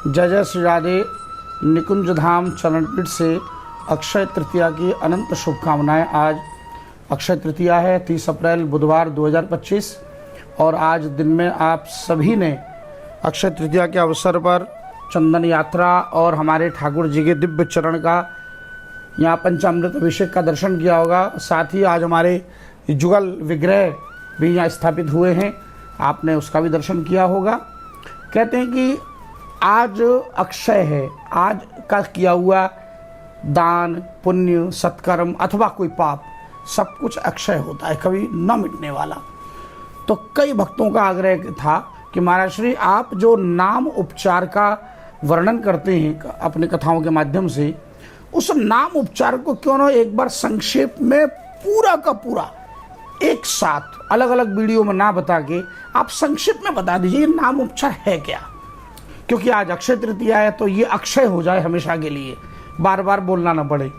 जय जय श्री राधे। निकुंज धाम चरणपीठ से अक्षय तृतीया की अनंत शुभकामनाएं। आज अक्षय तृतीया है 30 अप्रैल बुधवार 2025 और आज दिन में आप सभी ने अक्षय तृतीया के अवसर पर चंदन यात्रा और हमारे ठाकुर जी के दिव्य चरण का यहाँ पंचामृत अभिषेक का दर्शन किया होगा। साथ ही आज हमारे जुगल विग्रह भी यहाँ स्थापित हुए हैं, आपने उसका भी दर्शन किया होगा। कहते हैं कि आज अक्षय है, आज का किया हुआ दान पुण्य सत्कर्म अथवा कोई पाप सब कुछ अक्षय होता है, कभी न मिटने वाला। तो कई भक्तों का आग्रह था कि महाराज श्री आप जो नाम उपचार का वर्णन करते हैं अपनी कथाओं के माध्यम से, उस नाम उपचार को क्यों ना एक बार संक्षेप में पूरा का पूरा एक साथ अलग अलग वीडियो में ना बता के आप संक्षेप में बता दीजिए नाम उपचार है क्या। क्योंकि आज अक्षय तृतीया है तो ये अक्षय हो जाए हमेशा के लिए, बार बार बोलना ना पड़े।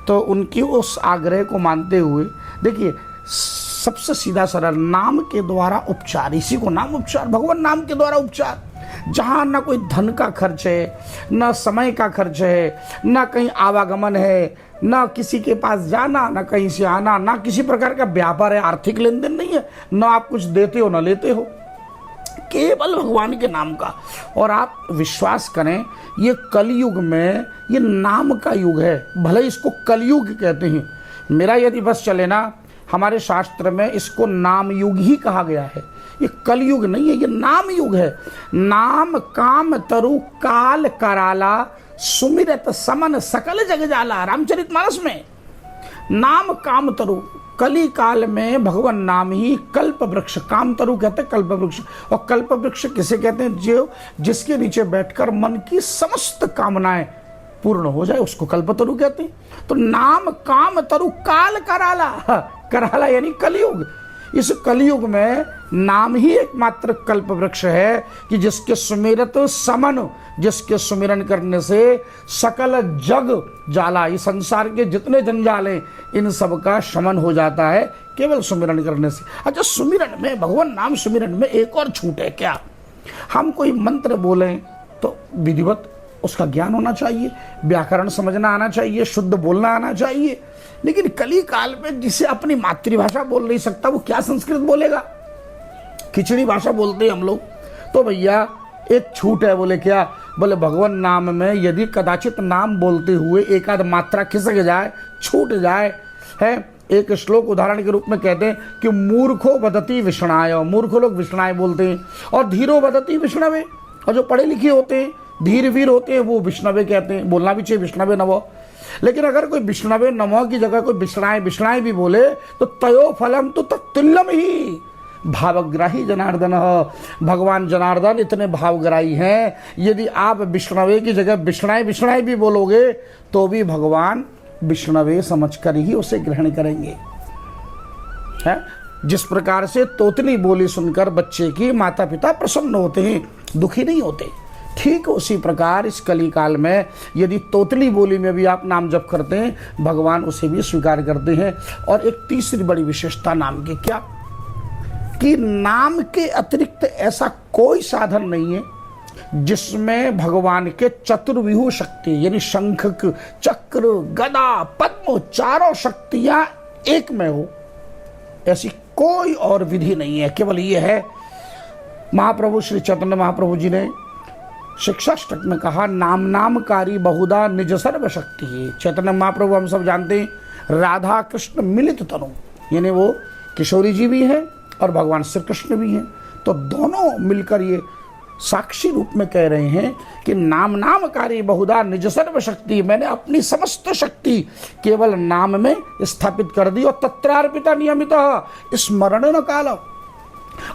तो उनकी उस आग्रह को मानते हुए देखिए, सबसे सीधा सरल नाम के द्वारा उपचार, इसी को नाम उपचार, भगवान नाम के द्वारा उपचार। जहाँ ना कोई धन का खर्च है, ना समय का खर्च है, ना कहीं आवागमन है, ना किसी के पास जाना, ना कहीं से आना, ना किसी प्रकार का व्यापार है, आर्थिक लेन देन नहीं है, ना आप कुछ देते हो ना लेते हो, केवल भगवान के नाम का। और आप विश्वास करें, ये कलयुग में ये नाम का युग है, भले इसको कलयुग कहते हैं। मेरा यदि बस चले ना, हमारे शास्त्र में इसको नाम युग ही कहा गया है, ये कलयुग नहीं है, ये नाम युग है। नाम काम तरु काल कराला सुमिरत समन सकल जग जाला, रामचरितमानस में। नाम काम तरु, कली काल में भगवान नाम ही कल्प वृक्ष, काम तरु कहते हैं कल्प वृक्ष। और कल्प वृक्ष किसे कहते हैं? जो जिसके नीचे बैठकर मन की समस्त कामनाएं पूर्ण हो जाए उसको कल्पतरु कहते हैं। तो नाम काम तरु काल कराला, कराला यानी कलयुग। इस कलयुग में नाम ही एकमात्र कल्प वृक्ष है कि जिसके सुमिरत समन, जिसके सुमिरन करने से सकल जग जाला, ये संसार के जितने जंजाल हैं इन सब का शमन हो जाता है केवल सुमिरन करने से। अच्छा, सुमिरन में, भगवान नाम सुमिरन में एक और छूट है क्या? हम कोई मंत्र बोलें तो विधिवत उसका ज्ञान होना चाहिए, व्याकरण समझना आना चाहिए, शुद्ध बोलना आना चाहिए। लेकिन कली काल में जिसे अपनी मातृभाषा बोल नहीं सकता वो क्या संस्कृत बोलेगा? खिचड़ी भाषा बोलते हैं हम लोग। तो भैया एक छूट है। बोले क्या? बोले भगवान नाम में यदि कदाचित नाम बोलते हुए एक आध मात्रा खिसक जाए, छूट जाए, है, एक श्लोक उदाहरण के रूप में कहते हैं कि मूर्खो वदति विष्णाय, मूर्ख लोग विष्णाय बोलते हैं, और धीरो वदति विष्णवे, और जो पढ़े लिखे होते हैं धीर वीर होते हैं वो विष्णवे कहते हैं। बोलना भी चाहिए विष्णवे नमो। लेकिन अगर कोई विष्णवे नमो की जगह कोई विष्णाय भी बोले तो तयो फलम तो तत्तुल्यम ही भावग्राही जनार्दन। भगवान जनार्दन इतने भावग्राही हैं, यदि आप विष्णवे की जगह विष्णाय भी बोलोगे तो भी भगवान विष्णवे समझकर ही उसे ग्रहण करेंगे। है जिस प्रकार से तोतली बोली सुनकर बच्चे की माता पिता प्रसन्न होते हैं, दुखी नहीं होते, ठीक उसी प्रकार इस कली काल में यदि तोतली बोली में भी आप नाम जप करते हैं भगवान उसे भी स्वीकार करते हैं। और एक तीसरी बड़ी विशेषता नाम की क्या, कि नाम के अतिरिक्त ऐसा कोई साधन नहीं है जिसमें भगवान के चतुर्व्यूह शक्ति यानी शंख चक्र गदा पद्म चारों शक्तियां एक में हो, ऐसी कोई और विधि नहीं है। केवल ये है, महाप्रभु श्री चैतन्य महाप्रभु जी ने शिक्षाष्टक में कहा, नाम नामकारी बहुधा निज सर्व शक्ति है। चैतन्य महाप्रभु हम सब जानते हैं राधा कृष्ण मिलित तनु, यानी वो किशोरी जी भी हैं और भगवान श्री कृष्ण भी हैं। तो दोनों मिलकर ये साक्षी रूप में कह रहे हैं कि नाम नामकारी बहुधा निज सर्व शक्ति, मैंने अपनी समस्त शक्ति केवल नाम में स्थापित कर दी। और तत्रार्पिता नियमित स्मरण न काल,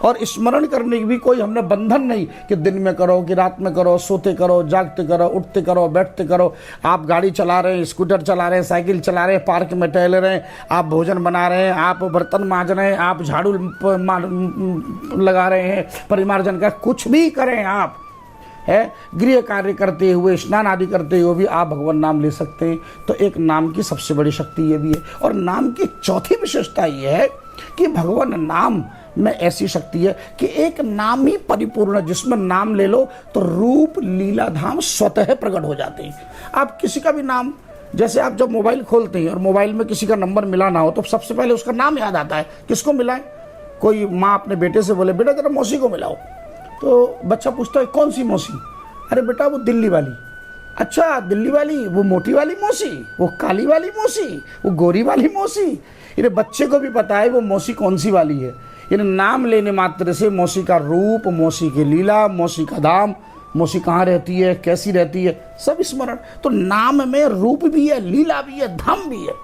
और स्मरण करने की भी कोई हमने बंधन नहीं कि दिन में करो कि रात में करो, सोते करो जागते करो, उठते करो बैठते करो। आप गाड़ी चला रहे हैं, स्कूटर चला रहे हैं, साइकिल चला रहे हैं, पार्क में टहल रहे हैं, आप भोजन बना रहे हैं, आप बर्तन मांज रहे हैं, आप झाड़ू लगा रहे हैं, परिमार्जन का कुछ भी करें आप, है गृह कार्य करते हुए, स्नान आदि करते हुए भी आप भगवान नाम ले सकते हैं। तो एक नाम की सबसे बड़ी शक्ति ये भी है। और नाम की चौथी विशेषता ये है कि भगवान नाम में ऐसी शक्ति है कि एक नाम ही परिपूर्ण है, जिसमें नाम ले लो तो रूप लीला धाम स्वतः प्रकट हो जाते हैं। आप किसी का भी नाम, जैसे आप जब मोबाइल खोलते हैं और मोबाइल में किसी का नंबर मिला ना हो तो सबसे पहले उसका नाम याद आता है, किसको मिला है। कोई माँ अपने बेटे से बोले बेटा जरा मौसी को मिलाओ, तो बच्चा पूछता है कौन सी मौसी? अरे बेटा वो दिल्ली वाली। अच्छा दिल्ली वाली, वो मोटी वाली मौसी, वो काली वाली मौसी, वो गोरी वाली मौसी। इन्हें बच्चे को भी पता है वो मौसी कौन सी वाली है। इन्हें नाम लेने मात्र से मौसी का रूप, मौसी की लीला, मौसी का धाम, मौसी कहाँ रहती है, कैसी रहती है, सब स्मरण। तो नाम में रूप भी है, लीला भी है, धाम भी है,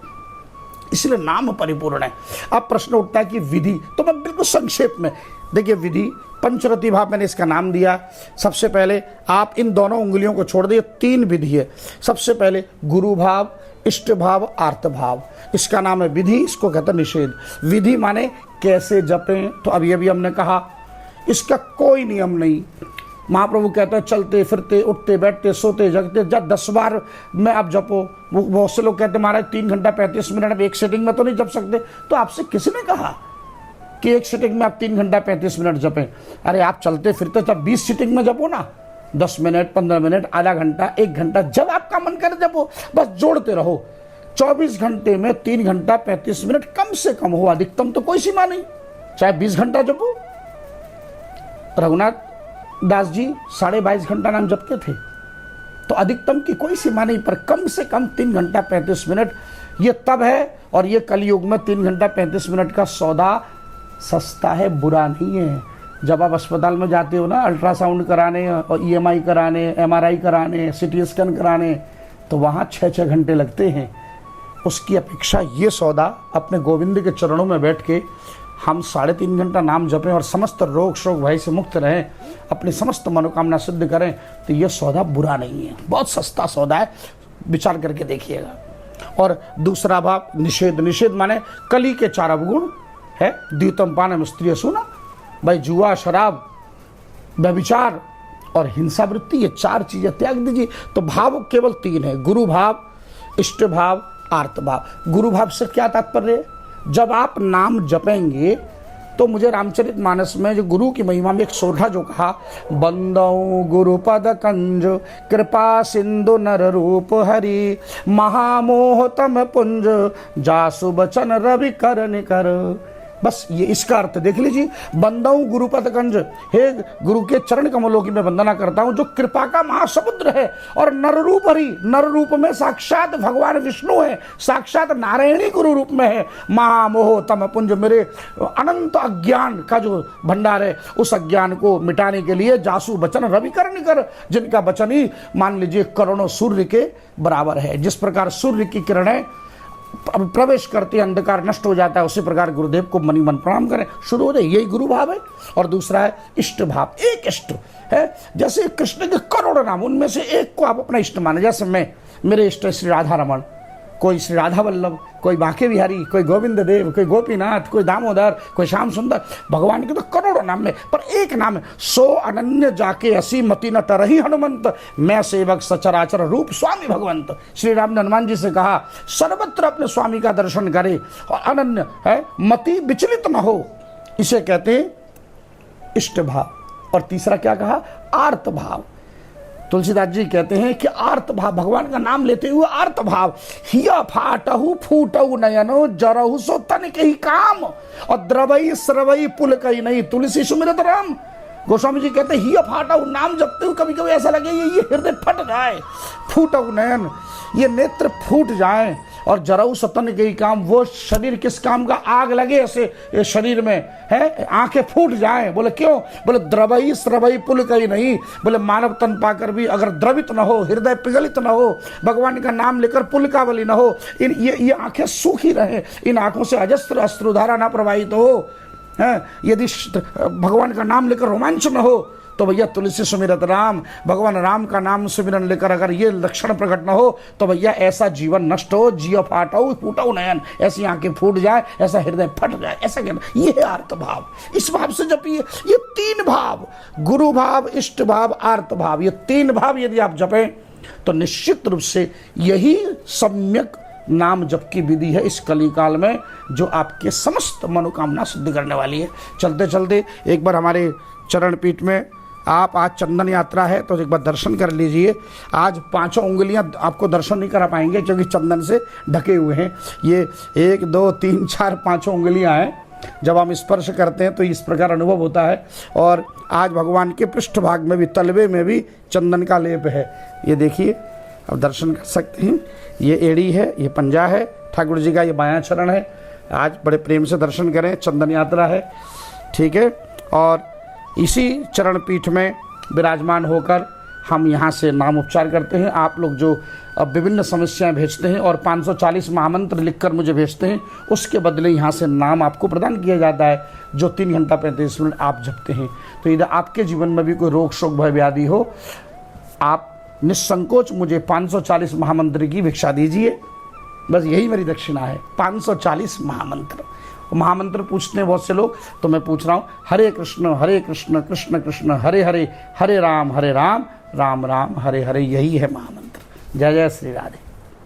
इसलिए नाम परिपूर्ण है। अब प्रश्न उठता है कि विधि, तो मैं बिल्कुल संक्षेप में देखिए, विधि पंचरति भाव मैंने इसका नाम दिया। सबसे पहले आप इन दोनों उंगलियों को छोड़ दिए, 3 विधि है। सबसे पहले गुरु भाव, इष्ट भाव, आर्त भाव, इसका नाम है विधि, इसको कहते हैं निषेध। विधि माने कैसे जपें, तो अभी अभी हमने कहा इसका कोई नियम नहीं। महाप्रभु कहते हैं चलते फिरते, उठते बैठते, सोते जगते, जब 10 बार में आप जपो। वो बहुत से लोग कहते हैं महाराज 3 घंटा 35 मिनट में एक सेटिंग में तो नहीं जप सकते। तो आपसे किसी ने कहा कि एक सीटिंग में आप 3 घंटा 35 मिनट जपें? अरे आप चलते फिरते तब 20 सीटिंग में जपो ना, 10 मिनट, 15 मिनट, आधा घंटा, 1 घंटा, जब आपका मन करे जपो, बस जोड़ते रहो। 24 घंटे में 3 घंटा 35 मिनट कम से कम हो, अधिकतम तो कोई सीमा नहीं। चाहे 20 घंटा जपो। रघुनाथ दास जी 22.5 घंटा नाम जपते थे, तो अधिकतम की कोई सीमा नहीं, पर कम से कम 3 घंटा 35 मिनट ये तब है। और ये कलयुग में 3 घंटा 35 मिनट का सौदा सस्ता है, बुरा नहीं है। जब आप अस्पताल में जाते हो ना अल्ट्रासाउंड कराने और EMI कराने, MRI कराने, CT स्कैन कराने, तो वहाँ 6-6 घंटे लगते हैं। उसकी अपेक्षा ये सौदा अपने गोविंद के चरणों में बैठ के हम 3.5 घंटा नाम जपें और समस्त रोग शोक भय से मुक्त रहें, अपनी समस्त मनोकामना सिद्ध करें, तो ये सौदा बुरा नहीं है, बहुत सस्ता सौदा है, विचार करके देखिएगा। और दूसरा भाव निषेध। निषेध माने कली के 4 अवगुण है, द्वितम पानम स्त्रिय सुना, भाई जुआ, शराब, व्यभिचार और हिंसा वृत्ति, ये 4 चीजें त्याग दीजिए। तो भाव केवल 3 है, गुरु भाव, इष्ट भाव, आर्त भाव। गुरु भाव से क्या तात्पर्य है? जब आप नाम जपेंगे तो मुझे रामचरितमानस में जो गुरु की महिमा में एक सोरठा जो कहा, बंदौ गुरुपद कंज कृपा सिंधु नर रूप हरि महामोह तम पुंज जासु बचन रवि कर निकर। बस ये इसका अर्थ देख लीजिए, बंदाऊं गुरुपद कंज, हे गुरु के चरण कमलों की मैं वंदना करता हूं जो कृपा का महासमुद्र है। और नर रूप हरि, नर रूप में साक्षात भगवान विष्णु है, साक्षात नारायणी गुरु रूप में है। महामोह तम पुंज, मेरे अनंत अज्ञान का जो भंडार है उस अज्ञान को मिटाने के लिए जासु बचन रवि कर निकर, जिनका वचन ही मान लीजिए करोड़ों सूर्य के बराबर है। जिस प्रकार सूर्य की किरणें प्रवेश करते अंधकार नष्ट हो जाता है, उसी प्रकार गुरुदेव को मनी मन प्रणाम करें, शुरू हो जाए। यही गुरु भाव है। और दूसरा है इष्ट भाव। एक इष्ट है, जैसे कृष्ण के करोड़ों नाम, उनमें से एक को आप अपना इष्ट माने। जैसे मेरे इष्ट है श्री राधा रमण, कोई श्री राधा वल्लभ, कोई बांके बिहारी, कोई गोविंद देव, कोई गोपीनाथ, कोई दामोदर, कोई श्याम सुंदर। भगवान के तो करोड़ों नाम में, पर एक नाम है, सो अनन्य जाके असी मति न तरही हनुमंत, मैं सेवक सचराचर रूप स्वामी भगवंत। श्री राम ने हनुमान जी से कहा सर्वत्र अपने स्वामी का दर्शन करे और अनन्य है, मति विचलित न हो, इसे कहते हैं इष्ट भाव। और तीसरा क्या कहा? आर्त भाव। तुलसीदास जी कहते हैं कि आर्त भाव, भगवान का नाम लेते हुए आर्त भाव, हिया फाटहु फूटहु नयनो जरहु सो तन के ही काम, और द्रवई स्रवई पुल कही नहीं तुलसी सुमिरत राम। गोस्वामी जी कहते हैं हिया फाटहु, नाम जपते हुए कभी कभी ऐसा लगे ये हृदय फट जाए, फूटहु नयन, ये नेत्र फूट जाए, और जराऊ सतन के ही काम, वो शरीर किस काम का? आग लगे ऐसे शरीर में है, आंखें फूट जाएं। बोले क्यों? बोले द्रवई स्रवई पुल कहीं नहीं, बोले मानव तन पाकर भी अगर द्रवित न हो, हृदय पिघलित न हो, भगवान का नाम लेकर पुलकावली न हो, ये आंखें सूखी रहे, इन आंखों से अजस्त्र अश्रुधारा ना प्रवाहित हो, यदि भगवान का नाम लेकर रोमांच न हो, तो भैया तुलसी सुमिरत राम, भगवान राम का नाम सुमिरन लेकर अगर ये लक्षण प्रकट न हो, तो भैया ऐसा जीवन नष्ट हो, जिया फाटो फूटो नयन, ऐसी आंखें फूट जाए, ऐसा हृदय फट जाए, ऐसा कहना। ये है आर्त भाव। इस भाव से जपिए। ये 3 भाव, गुरु भाव, इष्ट भाव, आर्त भाव, ये 3 भाव यदि आप जपें तो निश्चित रूप से यही सम्यक नाम जप की विधि है इस कलिकाल में, जो आपके समस्त मनोकामना सिद्ध करने वाली है। चलते चलते एक बार हमारे चरण पीठ में आप, आज चंदन यात्रा है तो एक बार दर्शन कर लीजिए। आज 5 उंगलियां आपको दर्शन नहीं करा पाएंगे क्योंकि चंदन से ढके हुए हैं। ये 1 2 3 4 5 उंगलियां हैं। जब हम स्पर्श करते हैं तो इस प्रकार अनुभव होता है। और आज भगवान के पृष्ठभाग में भी, तलवे में भी चंदन का लेप है। ये देखिए, अब दर्शन कर सकते हैं। ये एड़ी है, ये पंजा है, ठाकुर जी का ये बायां चरण है। आज बड़े प्रेम से दर्शन करें, चंदन यात्रा है, ठीक है। और इसी चरण पीठ में विराजमान होकर हम यहाँ से नाम उपचार करते हैं। आप लोग जो विभिन्न समस्याएं भेजते हैं और 540 महामंत्र लिखकर मुझे भेजते हैं, उसके बदले यहाँ से नाम आपको प्रदान किया जाता है, जो 3 घंटा 35 मिनट आप जपते हैं। तो यदि आपके जीवन में भी कोई रोग शोक भय व्याधि हो, आप निसंकोच मुझे 540 महामंत्र की भिक्षा दीजिए। बस यही मेरी दक्षिणा है, 540 महामंत्र। महामंत्र पूछते हैं बहुत से लोग, तो मैं पूछ रहा हूँ, हरे कृष्ण कृष्ण कृष्ण हरे हरे, हरे राम राम राम हरे हरे, यही है महामंत्र। जय जय श्री राधे।